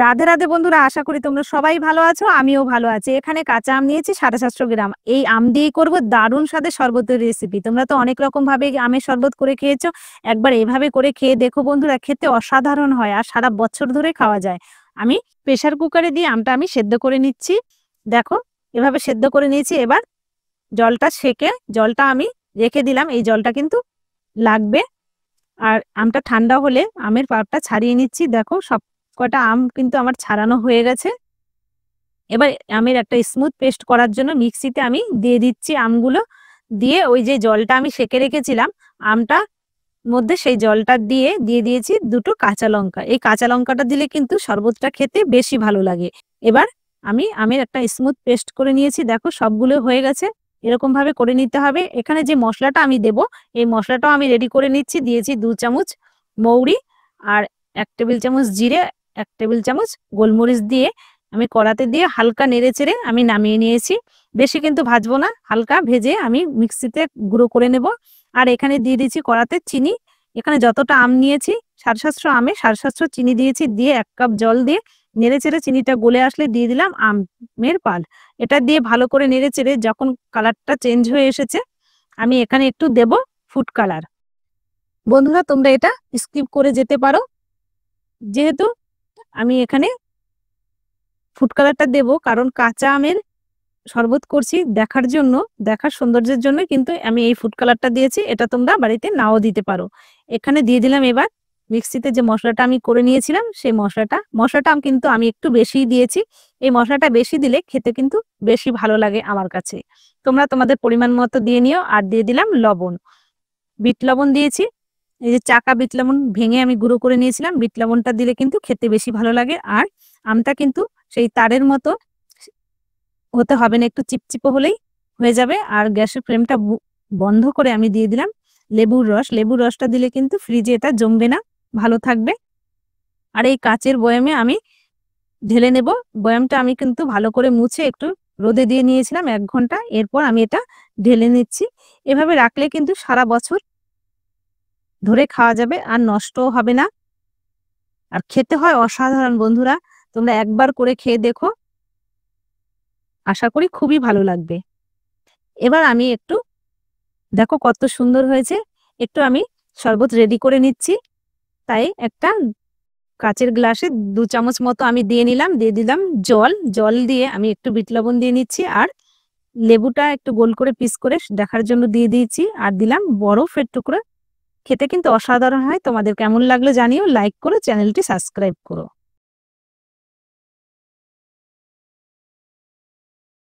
রাধে রাধে বন্ধুরা, আশা করি তোমরা সবাই ভালো আছো। আমিও ভালো আছি। এখানে কাঁচা আম নিয়েছি 750 গ্রাম। এই আম দিয়েই করব দারুণ স্বাদের শরবতের রেসিপি। তোমরা তো অনেক রকম ভাবে আমের শরবত করে খেয়েছো, একবার এভাবে করে খেয়ে দেখো বন্ধুরা, খেতে অসাধারণ হয় আর সারা বছর ধরে খাওয়া যায়। আমি প্রেসার কুকারে দিয়ে আমটা আমি সেদ্ধ করে নিচ্ছি। দেখো, এভাবে সেদ্ধ করে নিয়েছি। এবার জলটা সেকে জলটা আমি রেখে দিলাম। এই জলটা কিন্তু লাগবে। আর আমটা ঠান্ডা হলে আমের পাল্পটা ছাড়িয়ে নিচ্ছি। দেখো, সব কটা আম কিন্তু আমার ছাড়ানো হয়ে গেছে। এবার আমের একটা স্মুথ পেস্ট করার জন্য মিক্সিতে আমি দিয়ে দিচ্ছি আমগুলো। দিয়ে ওই যে জলটা আমি সেকে রেখেছিলাম আমটা মধ্যে, সেই জলটা দিয়ে দিয়েছি দুটো কাঁচা লঙ্কা। এই কাঁচা লঙ্কাটা দিলে কিন্তু শরবতটা খেতে বেশি ভালো লাগে। এবার আমি আমের একটা স্মুথ পেস্ট করে নিয়েছি। দেখো, সবগুলো হয়ে গেছে। এরকম ভাবে করে নিতে হবে। এখানে যে মশলাটা আমি দেব, এই মশলাটাও আমি রেডি করে নিচ্ছি। দিয়েছি 2 চামচ মৌরি আর 1 টেবিল চামচ জিরে, 1 টেবিল চামচ গোলমরিচ দিয়ে আমি কড়াতে দিয়ে হালকা নেড়েচেড়ে আমি নামিয়ে নিয়েছি। বেশি কিন্তু ভাজবো না, হালকা ভেজে আমি মিক্সিতে গুঁড়ো করে নেব। আর এখানে দিয়ে দিচ্ছি কড়াতে চিনি। এখানে যতটা আম নিয়েছি 750 আমে 750 চিনি দিয়েছি। দিয়ে 1 কাপ জল দিয়ে নেড়েচেড়ে চিনিটা গলে আসলে দিয়ে দিলাম আমের পাল্প। এটা দিয়ে ভালো করে নেড়েচেড়ে যখন কালারটা চেঞ্জ হয়ে এসেছে, আমি এখানে একটু দেব ফুড কালার। বন্ধুরা, তোমরা এটা স্কিপ করে যেতে পারো, যেহেতু আমি এখানে ফুড কালারটা দেব কারণ কাঁচা আমের শরবত করছি দেখার জন্য, দেখার সৌন্দর্যের জন্য কিন্তু আমি এই ফুড কালারটা দিয়েছি। এটা তোমরা বাড়িতে নাও দিতে পারো। এখানে দিয়ে দিলাম এবার মিক্সিতে যে মশলাটা আমি করে নিয়েছিলাম, সেই মশলাটা কিন্তু আমি একটু বেশিই দিয়েছি। এই মশলাটা বেশি দিলে খেতে কিন্তু বেশি ভালো লাগে আমার কাছে। তোমরা তোমাদের পরিমাণ মতো দিয়ে নিও। আর দিয়ে দিলাম লবণ, বিট লবণ দিয়েছি। এই যে চাকা বিট লবণ ভেঙে আমি গুঁড়ো করে নিয়েছিলাম, বিট লবণটা দিলে কিন্তু খেতে বেশি ভালো লাগে। আর আমটা কিন্তু সেই তারের মতো হতে হবে না, একটু চিপচিপে হলেই হয়ে যাবে। আর গ্যাসের ফ্লেমটা বন্ধ করে আমি দিয়ে দিলাম লেবুর রস। লেবুর রসটা দিলে কিন্তু ফ্রিজে এটা জমবে না, ভালো থাকবে। আর এই কাচের বয়ামে আমি ঢেলে নেব। বয়ামটা আমি কিন্তু ভালো করে মুছে একটু রোদে দিয়ে নিয়েছিলাম 1 ঘন্টা। এরপর আমি এটা ঢেলে নিচ্ছি। এভাবে রাখলে কিন্তু সারা বছর ধরে খাওয়া যাবে আর নষ্টও হবে না। আর খেতে হয় অসাধারণ বন্ধুরা। তোমরা একবার করে খেয়ে দেখো, আশা করি খুবই ভালো লাগবে। এবার আমি একটু, দেখো কত সুন্দর হয়েছে, একটু আমি শরবত রেডি করে নিচ্ছি। তাই একটা কাচের গ্লাসে 2 চামচ মতো আমি দিয়ে নিলাম। দিয়ে দিলাম জল। জল দিয়ে আমি একটু বিট লবণ দিয়ে নিচ্ছি। আর লেবুটা একটু গোল করে পিস করে দেখার জন্য দিয়ে দিয়েছি। আর দিলাম বরফের টুকরো। খেতে কিন্তু অসাধারণ হয়। তোমাদের কেমন লাগলো জানিও। লাইক করো, চ্যানেলটি সাবস্ক্রাইব করো।